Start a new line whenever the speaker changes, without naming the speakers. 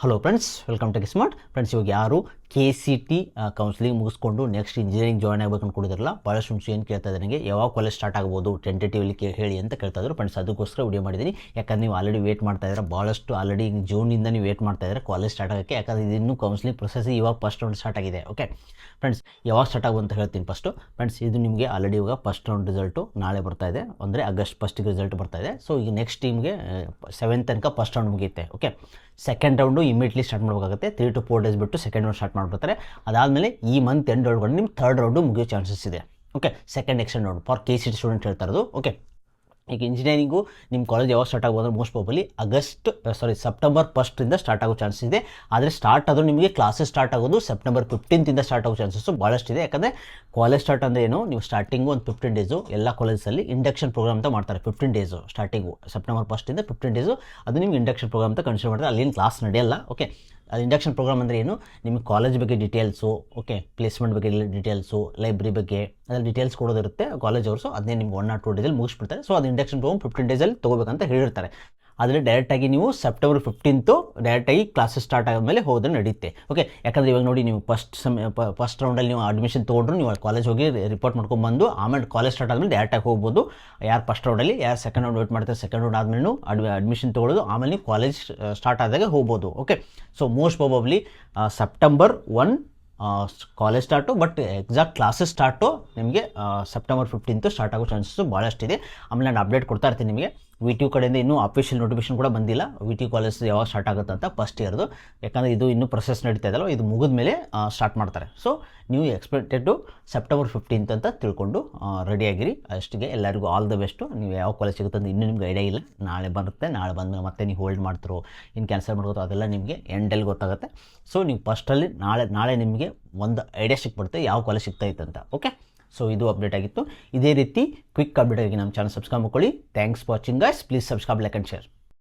Hello friends, welcome to smart friends. ಇವಾಗ ಯಾರು KCT counselling ಮುಗಿಸ್ಕೊಂಡು ನೆಕ್ಸ್ಟ್ ಇಂಜಿನಿಯರಿಂಗ್ ಜಾಯ್ನ್ ಆಗಬೇಕು ಅಂದ್ಕೊಂಡಿದ್ರಲ್ಲ, ಭಾಳಷ್ಟು ಮುಂಚೆ ಏನು ಕೇಳ್ತಾ ಇದ್ದಾರೆ ನನಗೆ ಯಾವಾಗ ಕಾಲೇಜ್ ಸ್ಟಾರ್ಟ್ ಆಗ್ಬೋದು ಟೆಂಟೇಟಿವ್ಲಿ ಹೇಳಿ ಅಂತ ಕೇಳ್ತಾ ಇದ್ರು ಫ್ರೆಂಡ್ಸ್. ಅದಕ್ಕೋಸ್ಕರ ವಿಡಿಯೋ ಮಾಡಿದ್ದೀನಿ. ಯಾಕಂದ್ರೆ ನೀವು ಆಲ್ರೆಡಿ ವೇಟ್ ಮಾಡ್ತಾ ಇದ್ದಾರೆ, ಭಾಳಷ್ಟು ಆಲ್ರೆಡಿ ಜೂನಿಂದ ನೀವು ವೇಟ್ ಮಾಡ್ತಾ ಇದ್ದಾರೆ ಕಾಲೇಜ್ ಸ್ಟಾರ್ಟ್ ಆಗೋಕ್ಕೆ. ಯಾಕಂದರೆ ಇದು ಕೌನ್ಸಿಲಿಂಗ್ ಪ್ರೊಸೆಸ್ ಇವಾಗ ಫಸ್ಟ್ ರೌಂಡ್ ಸ್ಟಾರ್ಟ್ ಆಗಿದೆ. ಓಕೆ ಫ್ರೆಂಡ್ಸ್, ಯಾವಾಗ ಸ್ಟಾರ್ಟ್ ಆಗುವ ಅಂತ ಹೇಳ್ತೀನಿ ಫಸ್ಟು. ಫ್ರೆಂಡ್ಸ್, ಇದು ನಿಮಗೆ ಆಲ್ರೆಡಿ ಇವಾಗ ಫಸ್ಟ್ ರೌಂಡ್ ರಿಸಲ್ಟು ನಾಳೆ ಬರ್ತಾ ಇದೆ, ಅಂದರೆ ಆಗಸ್ಟ್ 1ಗೆ ರಿಸಲ್ಟ್ ಬರ್ತಾ ಇದೆ. ಸೊ ಈಗ ನೆಕ್ಸ್ಟ್ ಟೀಮ್ಗೆ 7th ತನಕ ಫಸ್ಟ್ ರೌಂಡ್ ಮುಗಿಯುತ್ತೆ. Okay, second round immediately start ಮಾಡಬೇಕಾಗುತ್ತೆ. 3 to 4 ಡೇಸ್ ಬಿಟ್ಟು ಸೆಕೆಂಡ್ ರೌಂಡ್ ಸ್ಟಾರ್ಟ್ ಮಾಡ್ಬಿಡ್ತಾರೆ. ಅದಾದಮೇಲೆ ಈ ಮಂತ್ ಎಂಡ್ ಒಳಗಡೆ ನಿಮ್ಮ ಥರ್ಡ್ ರೌಂಡು ಮುಗಿಯೋ ಚಾನ್ಸಸ್ ಇದೆ. Okay, second extend round for KCT student ಹೇಳ್ತಾ ಇರೋದು. ಓಕೆ, ಈಗ ಇಂಜಿನಿಯರಿಂಗು ನಿಮ್ಮ ಕಾಲೇಜ್ ಯಾವಾಗ ಸ್ಟಾರ್ಟ್ ಆಗ್ಬೋದು ಅಂದರೆ ಮೋಸ್ಟ್ ಪ್ರಾಬಲಿ ಸೆಪ್ಟೆಂಬರ್ 1ರಿಂದ ಸ್ಟಾರ್ಟ್ ಆಗೋ ಚಾನ್ಸಸ್ ಇದೆ. ಆದರೆ ಸ್ಟಾರ್ಟ್ ಆದರೂ ನಿಮಗೆ ಕ್ಲಾಸಸ್ ಸ್ಟಾರ್ಟ್ ಆಗೋದು ಸೆಪ್ಟೆಂಬರ್ 15th ಸ್ಟಾರ್ಟ್ ಆಗೋ ಚಾನ್ಸಸ್ಸು ಭಾಳಷ್ಟಿದೆ. ಯಾಕಂದರೆ ಕಾಲೇಜ್ ಸ್ಟಾರ್ಟ್ ಅಂದರೆ ಏನು, ನೀವು ಸ್ಟಾರ್ಟಿಂಗು ಒಂದು 15 ಡೇಸು ಎಲ್ಲ ಕಾಲೇಜಲ್ಲಿ ಇಂಡಕ್ಷನ್ ಪ್ರೋಗ್ರಾಮ್ ಅಂತ ಮಾಡ್ತಾರೆ. 15 ಡೇಸು ಸ್ಟಾರ್ಟಿಂಗು ಸೆಪ್ಟೆಂಬರ್ 1ರಿಂದ 15 ಡೇಸು ಅದು ನಿಮ್ಗೆ ಇಂಡಕ್ಷನ್ ಪ್ರೋಗ್ರಾಮ್ ಅಂತ ಕನ್ಸಿಡರ್ ಮಾಡ್ತಾರೆ. ಅಲ್ಲಿನ ಕ್ಲಾಸ್ ನಡೆಯಲ್ಲ. ಓಕೆ, ಅದು ಇಂಡಕ್ಷನ್ ಪ್ರೋಗ್ರಾಮ್ ಅಂದರೆ ಏನು, ನಿಮಗೆ ಕಾಲೇಜ್ ಬಗ್ಗೆ ಡೀಟೇಲ್ಸು, ಓಕೆ ಪ್ಲೇಸ್ಮೆಂಟ್ ಬಗ್ಗೆ ಡೀಟೇಲ್ಸು, ಲೈಬ್ರರಿ ಬಗ್ಗೆ ಅದ್ರಲ್ಲಿ ಡೀಟೇಲ್ಸ್ ಕೊಡೋದಿರುತ್ತೆ ಕಾಲೇಜ್ ಅವರು. ಸೊ ಅದನ್ನೇ ನಿಮ್ಗೆ 1 or 2 ಡೇಸಲ್ಲಿ ಮುಗಿಸ್ಬಿಡ್ತಾರೆ. ಸೊ ಅದು ಇಂಡಕ್ಷನ್ ಪ್ರೋಗ್ರಾಮ್ 15 ಡೇಸಲ್ಲಿ ತೊಗೋಬೇಕಂತ ಹೇಳಿರ್ತಾರೆ. ಆದರೆ ಡೈರೆಕ್ಟಾಗಿ ನೀವು ಸೆಪ್ಟೆಂಬರ್ 15th ಡೈರೆಕ್ಟಾಗಿ ಕ್ಲಾಸಸ್ ಸ್ಟಾರ್ಟ್ ಆದಮೇಲೆ ಹೋದ್ರೆ ನಡೆಯುತ್ತೆ. ಓಕೆ, ಯಾಕಂದರೆ ಇವಾಗ ನೋಡಿ, ನೀವು ಫಸ್ಟ್ ರೌಂಡಲ್ಲಿ ನೀವು ಅಡ್ಮಿಷನ್ ತೊಗೊಂಡ್ರು, ನೀವು ಕಾಲೇಜ್ ಹೋಗಿ ರಿಪೋರ್ಟ್ ಮಾಡ್ಕೊಂಡ್ಬಂದು ಆಮೇಲೆ ಕಾಲೇಜ್ ಸ್ಟಾರ್ಟ್ ಆದಮೇಲೆ ಡೈರೆಕ್ಟಾಗಿ ಹೋಗ್ಬೋದು. ಯಾರು ಫಸ್ಟ್ ರೌಂಡಲ್ಲಿ, ಯಾರು ಸೆಕೆಂಡ್ ರೌಂಡ್ ವೇಟ್ ಮಾಡ್ತಾರೆ, ಸೆಕೆಂಡ್ ರೌಂಡ್ ಆದಮೇಲೆ ಅಡ್ಮಿಷನ್ ತೊಗೊಳ್ಳೋದು, ಆಮೇಲೆ ನೀವು ಕಾಲೇಜ್ ಸ್ಟಾರ್ಟ್ ಆದಾಗ ಹೋಗ್ಬೋದು. Okay, so most probably September 1 college start, but exact classes start ನಿಮಗೆ ಸೆಪ್ಟೆಂಬರ್ 15th ಸ್ಟಾರ್ಟ್ ಆಗೋ ಚಾನ್ಸಸ್ಸು ಭಾಳಷ್ಟಿದೆ. ಆಮೇಲೆ ನಾನು ಅಪ್ಡೇಟ್ ಕೊಡ್ತಾ ಇರ್ತೀನಿ ನಿಮಗೆ. VTU ಕಡೆಯಿಂದ ಇನ್ನೂ ಅಫಿಷಿಯಲ್ ನೋಟಿಫಿಕೇಶನ್ ಕೂಡ ಬಂದಿಲ್ಲ VTU ಕಾಲೇಜ್ ಯಾವಾಗ ಸ್ಟಾರ್ಟ್ ಆಗುತ್ತೆ ಅಂತ ಫಸ್ಟ್ ಇಯರ್ದು. ಯಾಕಂದರೆ ಇದು ಇನ್ನೂ ಪ್ರೊಸೆಸ್ ನಡೀತಾ ಇದಲ್ಲ, ಇದು ಮುಗಿದ ಮೇಲೆ ಸ್ಟಾರ್ಟ್ ಮಾಡ್ತಾರೆ. ಸೊ ನೀವು ಎಕ್ಸ್ಪೆಕ್ಟೆಡ್ಡು ಸೆಪ್ಟೆಂಬರ್ 15th ಅಂತ ತಿಳ್ಕೊಂಡು ರೆಡಿಯಾಗಿರಿ. ಅಷ್ಟಿಗೆ ಎಲ್ಲರಿಗೂ ಆಲ್ ದ ಬೆಸ್ಟು. ನೀವು ಯಾವ ಕಾಲೇಜ್ ಸಿಗುತ್ತೆ ಅಂತ ಇನ್ನೂ ನಿಮ್ಗೆ ಐಡಿಯಾ ಇಲ್ಲ. ನಾಳೆ ಬರುತ್ತೆ, ನಾಳೆ ಬಂದಮೇಲೆ ಮತ್ತೆ ನೀವು ಹೋಲ್ಡ್ ಮಾಡ್ತಿರೋ ಇನ್ನು ಕ್ಯಾನ್ಸಲ್ ಮಾಡ್ಕೋತೋ ಅದೆಲ್ಲ ನಿಮಗೆ ಎಂಡಲ್ಲಿ ಗೊತ್ತಾಗುತ್ತೆ. ಸೊ ನೀವು ಫಸ್ಟಲ್ಲಿ ನಾಳೆ ನಿಮಗೆ ಒಂದು ಐಡಿಯಾ ಸಿಕ್ಬಿಡುತ್ತೆ ಯಾವ ಕಾಲೇಜ್ ಸಿಗ್ತಾಯಿತ್ತು ಅಂತ. ಓಕೆ, ಸೊ ಇದು ಅಪ್ಡೇಟ್ ಆಗಿತ್ತು. ಇದೇ ರೀತಿ ಕ್ವಿಕ್ ಅಪ್ಡೇಟ್ ಆಗಿ ನಮ್ಮ ಚಾನಲ್ ಸಬ್ಸ್ಕ್ರೈಬ್ ಮಾಡ್ಕೊಳ್ಳಿ. Thanks for watching guys. Please subscribe, like and share.